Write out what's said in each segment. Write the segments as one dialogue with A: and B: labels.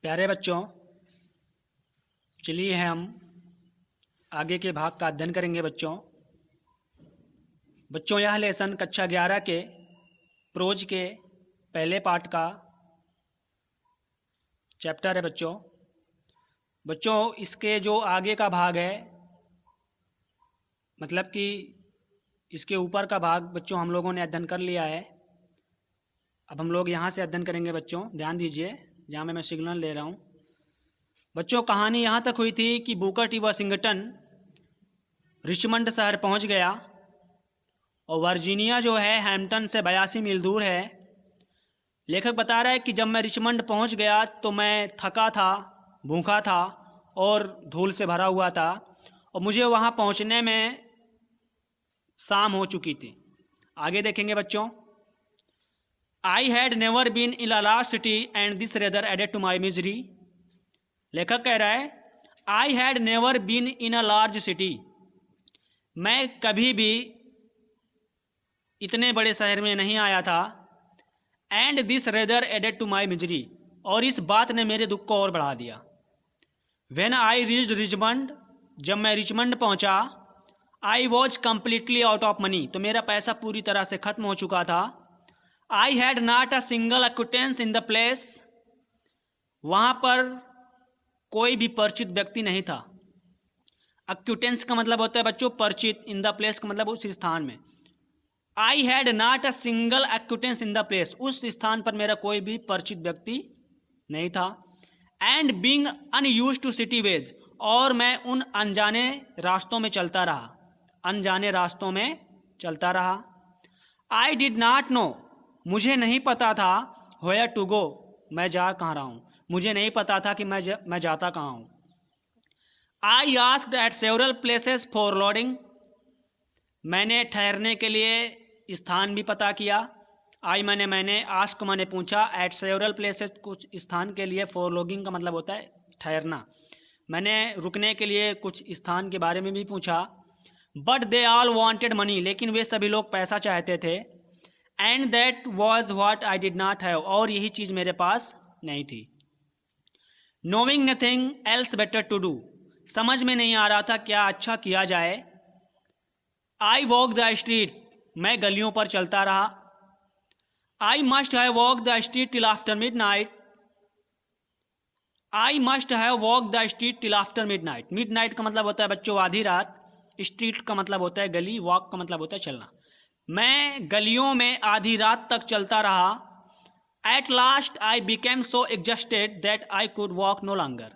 A: प्यारे बच्चों, चलिए हम आगे के भाग का अध्ययन करेंगे। बच्चों यह लेसन कक्षा 11 के प्रोज के पहले पार्ट का चैप्टर है। बच्चों इसके जो आगे का भाग है, मतलब कि इसके ऊपर का भाग बच्चों हम लोगों ने अध्ययन कर लिया है। अब हम लोग यहाँ से अध्ययन करेंगे। बच्चों ध्यान दीजिए, जहाँ मैं सिग्नल ले रहा हूँ। बच्चों कहानी यहाँ तक हुई थी कि बुकर टी वाशिंगटन रिचमंड शहर पहुँच गया और वर्जीनिया जो है हैम्पटन से 82 मील दूर है। लेखक बता रहा है कि जब मैं रिचमंड पहुँच गया तो मैं थका था, भूखा था और धूल से भरा हुआ था और मुझे वहाँ पहुँचने में शाम हो चुकी थी। आगे देखेंगे बच्चों। I had never been in a large city and this rather added to my misery. लेखक कह रहा है I had never been in a large city, मैं कभी भी इतने बड़े शहर में नहीं आया था। And this rather added to my misery, और इस बात ने मेरे दुख को और बढ़ा दिया। व्हेन आई रीच्ड रिचमंड, जब मैं रिचमंड पहुंचा, I was completely out of money, तो मेरा पैसा पूरी तरह से ख़त्म हो चुका था। I had not a single acquaintance in the place, वहाँ पर कोई भी परिचित व्यक्ति नहीं था। एक्विटेंस का मतलब होता है बच्चों परिचित, इन द प्लेस का मतलब उस स्थान में। I had not a single acquaintance in the place, उस स्थान पर मेरा कोई भी परिचित व्यक्ति नहीं था। And being unused to city ways, और मैं उन अनजाने रास्तों में चलता रहा। आई डिड नॉट नो, मुझे नहीं पता था। व्हेयर टू गो, मैं जा कहाँ रहा हूँ, मुझे नहीं पता था कि मैं जाता कहाँ हूँ। I asked eight several places for loading, मैंने ठहरने के लिए स्थान भी पता किया। मैंने आस्क मैंने पूछा, एट सेवरल प्लेसेस कुछ स्थान के लिए, फॉर लोडिंग का मतलब होता है ठहरना। मैंने रुकने के लिए कुछ स्थान के बारे में भी पूछा। But they all wanted money, लेकिन वे सभी लोग पैसा चाहते थे। And that was what I did not have, और यही चीज़ मेरे पास नहीं थी। Knowing nothing else better to do, समझ में नहीं आ रहा था क्या अच्छा किया जाए। आई वॉक द स्ट्रीट, मैं गलियों पर चलता रहा। I must have walk the street till after midnight, I must have walk the street till after midnight. Midnight का मतलब होता है बच्चों आधी रात, स्ट्रीट का मतलब होता है गली, वॉक का मतलब होता है चलना। मैं गलियों में आधी रात तक चलता रहा। At last I became so exhausted that I could walk no longer.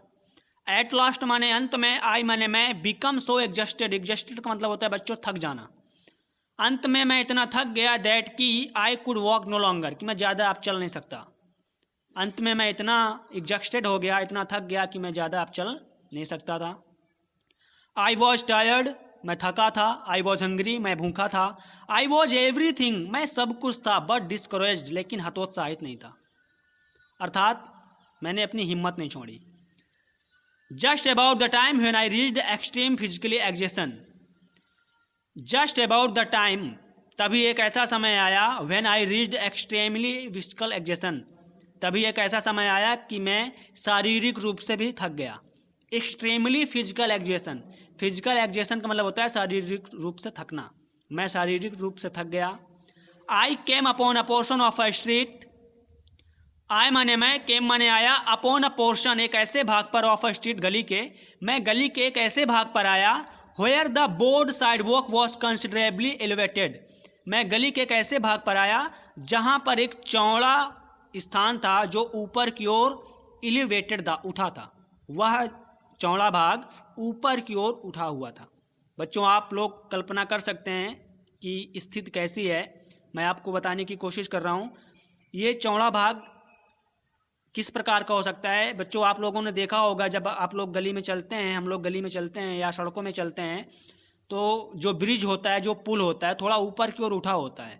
A: At last माने अंत में, आई माने मैं, बिकम सो एग्जस्टेड, एग्जस्टेड का मतलब होता है बच्चों थक जाना। अंत में मैं इतना थक गया दैट कि I could walk no longer, कि मैं ज़्यादा अब चल नहीं सकता। अंत में मैं इतना एग्जस्टेड हो गया, इतना थक गया कि मैं ज़्यादा अब चल नहीं सकता था। आई वॉज टायर्ड, मैं थका था। आई वॉज हंग्री, मैं भूखा था। आई वॉज एवरीथिंग, मैं सब कुछ था। बट डिस्करेज्ड, लेकिन हतोत्साहित नहीं था, अर्थात मैंने अपनी हिम्मत नहीं छोड़ी। Just about the time when I reached extreme physically exhaustion, just about the time, तभी एक ऐसा समय आया, when I reached extremely physical exhaustion, तभी एक ऐसा समय आया कि मैं शारीरिक रूप से भी थक गया। एक्सट्रीमली फिजिकल एग्जेशन, फिजिकल एग्जेशन का मतलब होता है शारीरिक रूप से थकना। मैं शारीरिक रूप से थक गया। I came upon a portion of a street, I माने मैं, केम माने आया, अपॉन अ पोर्शन एक ऐसे भाग पर, ऑफ अ स्ट्रीट गली के, मैं गली के एक ऐसे भाग पर आया। Where the board side walk was considerably elevated, मैं गली के एक ऐसे भाग पर आया जहाँ पर एक चौड़ा स्थान था जो ऊपर की ओर एलिवेटेड था, उठा था। वह चौड़ा भाग ऊपर की ओर उठा हुआ था। बच्चों आप लोग कल्पना कर सकते हैं कि स्थिति कैसी है, मैं आपको बताने की कोशिश कर रहा हूँ। ये चौड़ा भाग किस प्रकार का हो सकता है। बच्चों आप लोगों ने देखा होगा, जब आप लोग गली में चलते हैं, हम लोग गली में चलते हैं या सड़कों में चलते हैं, तो जो ब्रिज होता है, जो पुल होता है, थोड़ा ऊपर की ओर उठा होता है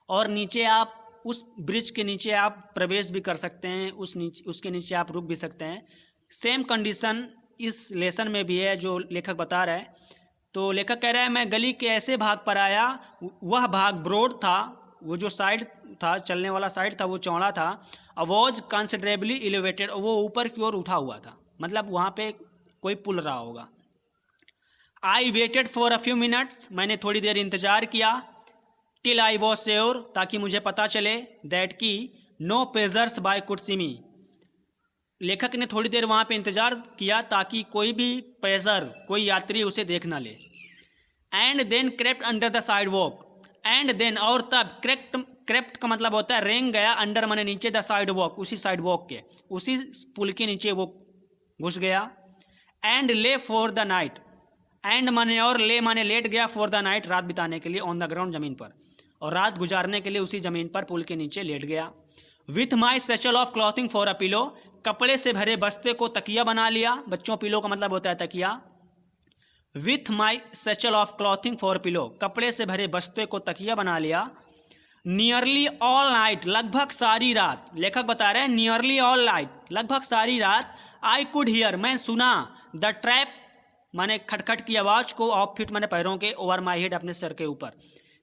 A: और नीचे आप उस ब्रिज के नीचे आप प्रवेश भी कर सकते हैं, उसके नीचे आप रुक भी सकते हैं। सेम कंडीशन इस लेसन में भी है जो लेखक बता रहा है। तो लेखक कह रहा है मैं गली के ऐसे भाग पर आया, वह भाग ब्रॉड था, वो जो साइड था, चलने वाला साइड था, वो चौड़ा था, वॉज कंसिडरेबली एलिवेटेड, वो ऊपर की ओर उठा हुआ था, मतलब वहाँ पे कोई पुल रहा होगा। I waited for a few minutes, मैंने थोड़ी देर इंतज़ार किया। टिल आई वॉज श्योर, ताकि मुझे पता चले, दैट की no passers by could see me, लेखक ने थोड़ी देर वहाँ पे इंतज़ार किया ताकि कोई भी पेजर, कोई यात्री उसे देख ना ले। And then crept under the sidewalk, and then और तब, क्रेप्ट का मतलब होता है रेंग गया, अंडर माने नीचे, द साइड वॉक उसी साइड वॉक के, उसी पुल के नीचे वो घुस गया। एंड ले फॉर द नाइट, एंड माने और, ले माने लेट गया, फॉर द नाइट रात बिताने के लिए, ऑन द ग्राउंड ज़मीन पर, और रात गुजारने के लिए उसी ज़मीन पर पुल के नीचे लेट गया। With my satchel of clothing for a pillow, कपड़े से भरे बस्ते को तकिया बना लिया। बच्चों, पिलो का मतलब होता है तकिया। With my satchel of clothing for pillow, कपड़े से भरे बस्ते को तकिया बना लिया। नियरली ऑल नाइट, लगभग सारी रात, लेखक बता रहे हैं नियरली ऑल नाइट, लगभग सारी रात। आई कुड हियर, मैं सुना, द ट्रैप माने खटखट की आवाज़ को, ऑफ फिट माने पैरों के, ओवर माई हेड अपने सर के ऊपर।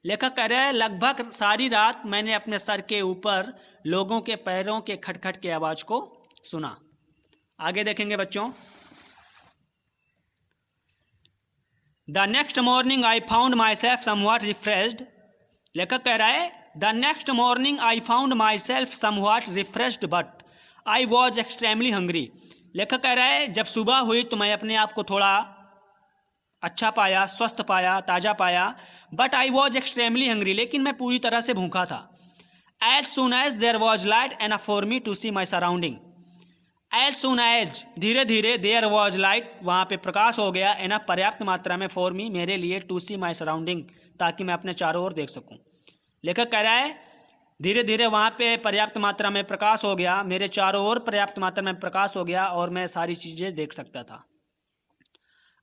A: लेखक कह रहे हैं लगभग सारी रात मैंने अपने सर के ऊपर लोगों के पैरों के खटखट की आवाज़ को सुना। आगे देखेंगे बच्चों। The next morning I found my self somewhat refreshed, लेखक कह रहा है the next morning I found my self somewhat refreshed but I was extremely hungry. लेखक कह रहा है जब सुबह हुई तो मैं अपने आप को थोड़ा अच्छा पाया, स्वस्थ पाया, ताज़ा पाया। But I was extremely hungry, लेकिन मैं पूरी तरह से भूखा था। As soon as there was light enough for me to see my surrounding, as soon as धीरे धीरे, देयर वॉज लाइट वहाँ पे प्रकाश हो गया, एनफ पर्याप्त मात्रा में, फॉर मी मेरे लिए, टू सी माई सराउंडिंग ताकि मैं अपने चारों ओर देख सकूँ। लेखक कह रहा है धीरे धीरे वहाँ पे पर्याप्त मात्रा में प्रकाश हो गया, मेरे चारों ओर पर्याप्त मात्रा में प्रकाश हो गया और मैं सारी चीज़ें देख सकता था।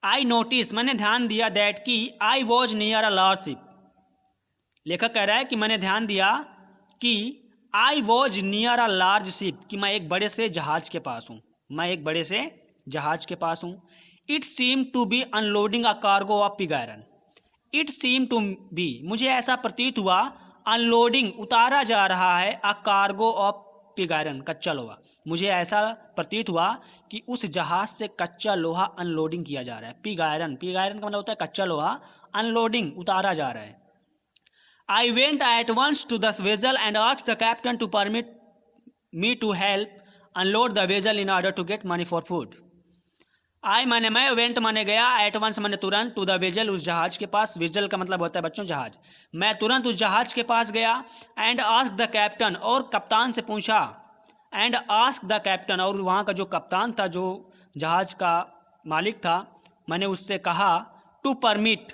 A: आई नोटिस, मैंने ध्यान दिया, दैट की I was near a large ship, लेखक कह रहा है कि मैंने ध्यान दिया कि I was near a large ship, कि मैं एक बड़े से जहाज के पास हूँ, मैं एक बड़े से जहाज के पास हूँ। It seem to be unloading a cargo of pig iron, it seem to be मुझे ऐसा प्रतीत हुआ, अनलोडिंग उतारा जा रहा है, a cargo of pig iron कच्चा लोहा, मुझे ऐसा प्रतीत हुआ कि उस जहाज से कच्चा लोहा अनलोडिंग किया जा रहा है। पिग आयरन का मतलब होता है कच्चा लोहा, अनलोडिंग उतारा जा रहा है। I went at once to the vessel and asked the captain to permit me to help unload the vessel in order to get money for food. I माने मैं, वेंट माने गया, एट वंस माने तुरंत, टू द वेजल उस जहाज के पास, vessel का मतलब होता है बच्चों जहाज, मैं तुरंत उस जहाज के पास गया। एंड आस्क द कैप्टन, और कप्तान से पूछा, एंड आस्क द कैप्टन, और वहाँ का जो कप्तान था, जो जहाज का मालिक था, मैंने उससे कहा, टू परमिट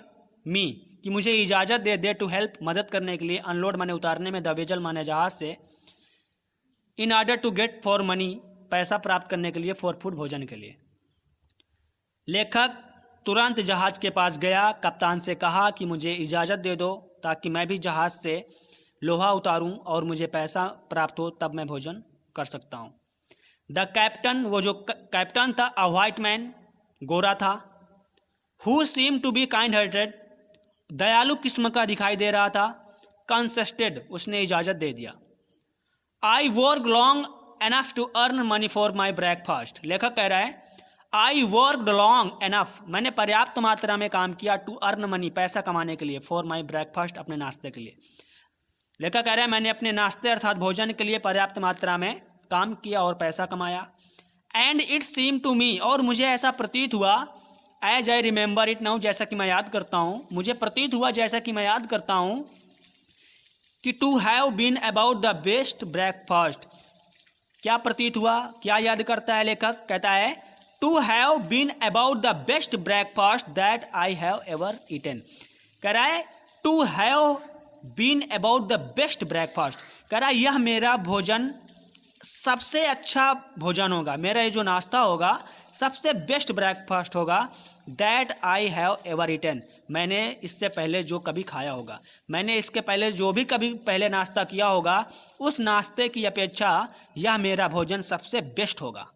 A: मी, कि मुझे इजाज़त दे टू हेल्प मदद करने के लिए, अनलोड माने उतारने में, द वेजल माने जहाज से, in order to get for money पैसा प्राप्त करने के लिए, फॉर फूड भोजन के लिए। लेखक तुरंत जहाज के पास गया, कप्तान से कहा कि मुझे इजाज़त दे दो ताकि मैं भी जहाज से लोहा उतारूं और मुझे पैसा प्राप्त हो, तब मैं भोजन कर सकता हूं। द कैप्टन, वो जो कैप्टन था, अ वाइट मैन, गोरा था, who seem to be kind hearted, दयालु किस्म का दिखाई दे रहा था, कंसेस्टेड, उसने इजाज़त दे दिया। I work long enough to earn money for my breakfast, लेखक कह रहा है आई वर्कड लॉन्ग एनफ, मैंने पर्याप्त मात्रा में काम किया, टू अर्न मनी पैसा कमाने के लिए, फॉर माई ब्रेकफास्ट अपने नाश्ते के लिए। लेखक कह रहा है मैंने अपने नाश्ते अर्थात भोजन के लिए पर्याप्त मात्रा में काम किया और पैसा कमाया। And it seem to me, और मुझे ऐसा प्रतीत हुआ, as I remember it now, जैसा कि मैं याद करता हूँ, मुझे प्रतीत हुआ जैसा कि मैं याद करता हूँ, कि to have been about the best breakfast, क्या प्रतीत हुआ, क्या याद करता है लेखक, कहता है to have been about the best breakfast that I have ever eaten, कह रहा है to have been about the best breakfast, कह रहा है यह मेरा भोजन सबसे अच्छा भोजन होगा, मेरा ये जो नाश्ता होगा सबसे बेस्ट ब्रेकफास्ट होगा, that I have ever eaten, मैंने इससे पहले जो कभी खाया होगा, मैंने इसके पहले जो भी कभी पहले नाश्ता किया होगा, उस नाश्ते की अपेक्षा यह मेरा भोजन सबसे बेस्ट होगा।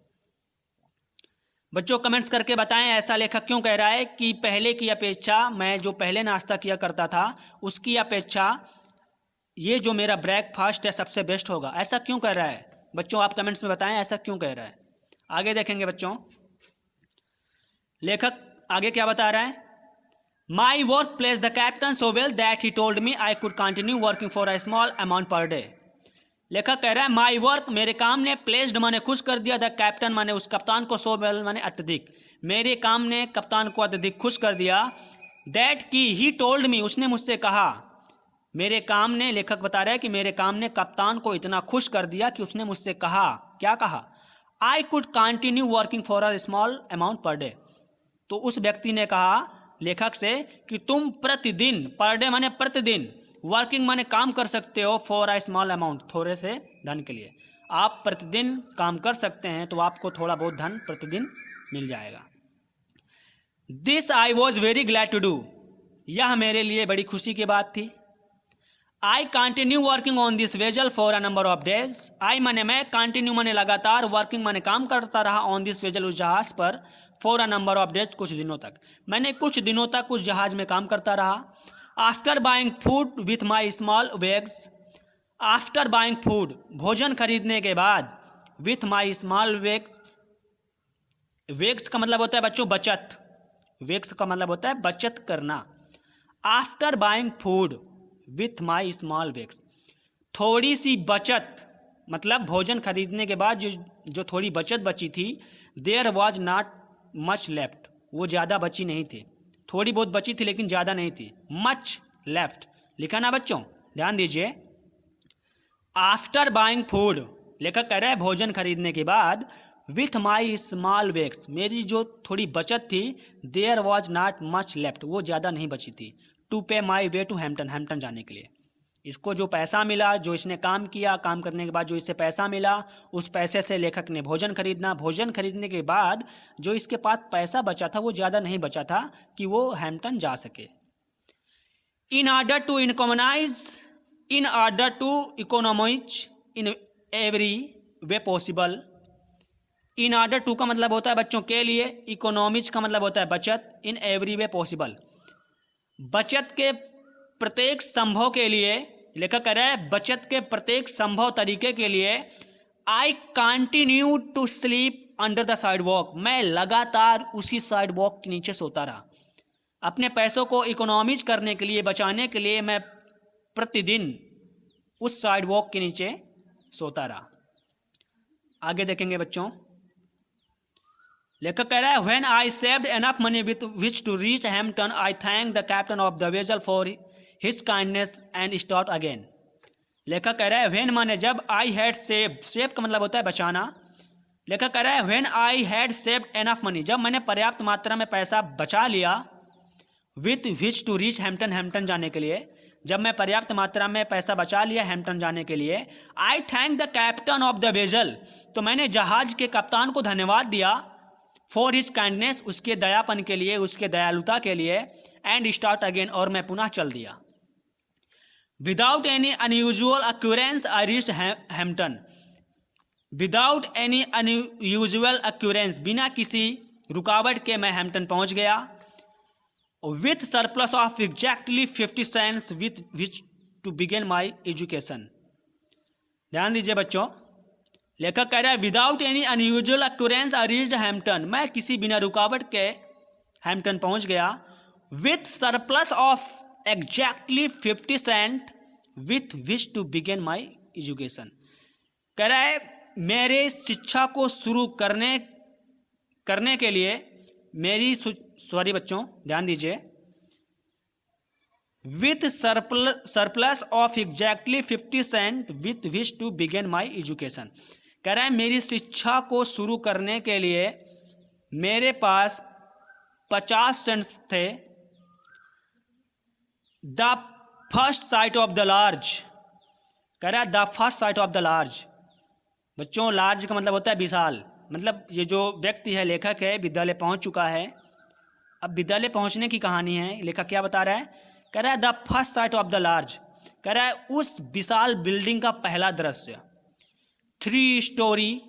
A: बच्चों कमेंट्स करके बताएं ऐसा लेखक क्यों कह रहा है कि पहले की अपेक्षा, मैं जो पहले नाश्ता किया करता था उसकी अपेक्षा ये जो मेरा ब्रेकफास्ट है सबसे बेस्ट होगा, ऐसा क्यों कह रहा है, बच्चों आप कमेंट्स में बताएं ऐसा क्यों कह रहा है। आगे देखेंगे बच्चों, लेखक आगे क्या बता रहा है। My work place the captain so well that he told me I could continue working for a small amount per day. लेखक कह रहा है माई वर्क, मेरे काम ने, प्लेस्ड माने खुश कर दिया, द कैप्टन माने उस कप्तान को, सो वेल माने अत्यधिक, मेरे काम ने कप्तान को अत्यधिक खुश कर दिया। दैट की ही टोल्ड मी, उसने मुझसे कहा, मेरे काम ने, लेखक बता रहा है कि मेरे काम ने कप्तान को इतना खुश कर दिया कि उसने मुझसे कहा, क्या कहा, I could continue working for a small amount per day. तो उस व्यक्ति ने कहा लेखक से कि तुम प्रतिदिन, पर डे माने प्रतिदिन, वर्किंग माने काम कर सकते हो, फॉर अ स्मॉल अमाउंट, थोड़े से धन के लिए, आप प्रतिदिन काम कर सकते हैं तो आपको थोड़ा बहुत धन प्रतिदिन मिल जाएगा। This I was very glad to do, यह मेरे लिए बड़ी खुशी की बात थी। I continue working on this vessel for a number of days, I माने मैं, कंटिन्यू माने लगातार, वर्किंग माने काम करता रहा, ऑन दिस वेजल उस जहाज पर, for a number of days कुछ दिनों तक, मैंने कुछ दिनों तक उस जहाज में काम करता रहा। After buying food with my small wages, after buying food, भोजन खरीदने के बाद, विथ माई स्मॉल वेग्स, वेग्स का मतलब होता है बच्चों बचत, वेग्स का मतलब होता है बचत करना। After buying food with my small wages, थोड़ी सी बचत, मतलब भोजन खरीदने के बाद जो थोड़ी बचत बची थी, there was not much left, वो ज़्यादा बची नहीं थी, थोड़ी बहुत बची थी लेकिन ज़्यादा नहीं थी। मच लेफ्ट लिखा ना बच्चों, ध्यान दीजिए। आफ्टर बाइंग फूड, लेखक कह रहा है भोजन खरीदने के बाद, विथ माई स्मॉल वेग्स, मेरी जो थोड़ी बचत थी, there was not much left, वो ज़्यादा नहीं बची थी, to pay my way to Hampton, Hampton जाने के लिए। इसको जो पैसा मिला, जो इसने काम किया, काम करने के बाद जो इसे पैसा मिला, उस पैसे से लेखक ने भोजन खरीदना, भोजन खरीदने के बाद जो इसके पास पैसा बचा था वो ज़्यादा नहीं बचा था कि वो हैम्पटन जा सके। In order to economize, in order to economize in every way possible, in order to का मतलब होता है बच्चों के लिए, इकोनॉमिज का मतलब होता है बचत, इन एवरी वे पॉसिबल, बचत के प्रत्येक संभव के लिए, लेखक कह रहा है बचत के प्रत्येक संभव तरीके के लिए, I continue to sleep under the sidewalk, मैं लगातार उसी साइड वॉक के नीचे सोता रहा। अपने पैसों को इकोनॉमिज करने के लिए, बचाने के लिए मैं प्रतिदिन उस साइड वॉक के नीचे सोता रहा। आगे देखेंगे बच्चों, लेखक कह रहा है when I saved enough money with which to reach Hampton I thank the captain of the vessel for his kindness and start again. लेखक कह रहा है व्हेन माने जब, आई हैड सेव्ड, सेव का मतलब होता है बचाना। लेखक कह रहा है when I had saved enough money, जब मैंने पर्याप्त मात्रा में पैसा बचा लिया, with which to reach Hampton, Hampton जाने के लिए, जब मैं पर्याप्त मात्रा में पैसा बचा लिया हैम्पटन जाने के लिए, आई thank the captain of the vessel, तो मैंने जहाज के कप्तान को धन्यवाद दिया, फॉर हिज काइंडनेस, उसके दयापन के लिए, उसके दयालुता के लिए, एंड स्टार्ट अगेन, और मैं पुनः चल दिया। Without any unusual occurrence I reached Hampton, without any unusual occurrence, बिना किसी रुकावट के मैं हैम्पटन पहुंच गया। With surplus of exactly 50 cents with which to begin my education. ध्यान दीजिए बच्चों, लेखक कह रहा है without any unusual occurrence I reached Hampton, मैं किसी बिना रुकावट के हैम्पटन पहुंच गया। With surplus of exactly 50 cent with which to begin my education. कह रहा है मेरे शिक्षा को शुरू करने के लिए, मेरी सॉरी बच्चों ध्यान दीजिए, with surplus of exactly 50 cent with which to begin my education. कह रहा है मेरी शिक्षा को शुरू करने के लिए मेरे पास 50 सेंट्स थे। The first sight of the large, कह रहा है the first sight of the large, बच्चों लार्ज का मतलब होता है विशाल, मतलब ये जो व्यक्ति है, लेखक है, विद्यालय पहुंच चुका है। अब विद्यालय पहुंचने की कहानी है, लेखक क्या बता रहा है, कह रहा है the first sight of the large, कह रहा है उस विशाल बिल्डिंग का पहला दृश्य। 3 story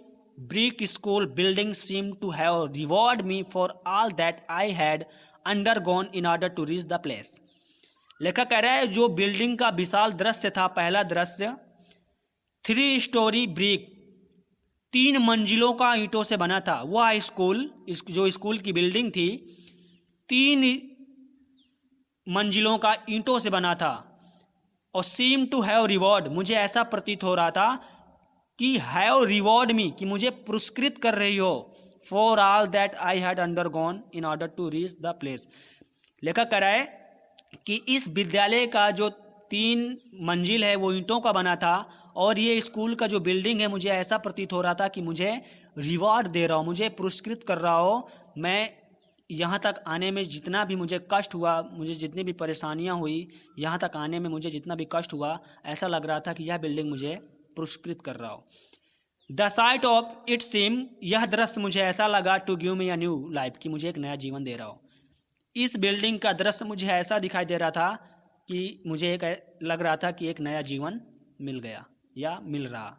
A: brick school building seem to have reward me for all that I had undergone in order to reach the place. लेखक कह रहा है जो बिल्डिंग का विशाल दृश्य था, पहला दृश्य, 3 स्टोरी ब्रिक, 3 मंजिलों का ईंटों से बना था। वह स्कूल, जो स्कूल की बिल्डिंग थी, 3 मंजिलों का ईंटों से बना था। और सीम टू हैव रिवॉर्ड, मुझे ऐसा प्रतीत हो रहा था कि हैव रिवॉर्ड मी, कि मुझे पुरस्कृत कर रही हो, for all that I had undergone in order to reach the place. लेखक कह रहा है कि इस विद्यालय का जो 3 मंजिल है वो ईंटों का बना था, और ये स्कूल का जो बिल्डिंग है मुझे ऐसा प्रतीत हो रहा था कि मुझे रिवॉर्ड दे रहा हो, मुझे पुरस्कृत कर रहा हो। मैं यहाँ तक आने में जितना भी मुझे कष्ट हुआ, मुझे जितनी भी परेशानियाँ हुई, यहाँ तक आने में मुझे जितना भी कष्ट हुआ, ऐसा लग रहा था कि यह बिल्डिंग मुझे पुरस्कृत कर रहा हो। The sight of it seem, यह दृश्य मुझे ऐसा लगा, to give me a new life, कि मुझे एक नया जीवन दे रहा हो। इस बिल्डिंग का दृश्य मुझे ऐसा दिखाई दे रहा था कि मुझे एक लग रहा था कि एक नया जीवन मिल गया या मिल रहा।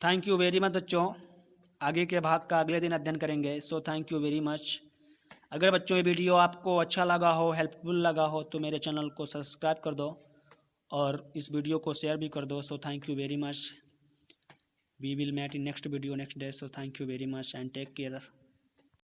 A: थैंक यू वेरी मच बच्चों। आगे के भाग का अगले दिन अध्ययन करेंगे। सो थैंक यू वेरी मच। अगर बच्चों ये वीडियो आपको अच्छा लगा हो, हेल्पफुल लगा हो, तो मेरे चैनल को सब्सक्राइब कर दो और इस वीडियो को शेयर भी कर दो। So thank you very much. We will met in next video next day. So thank you very much and take care.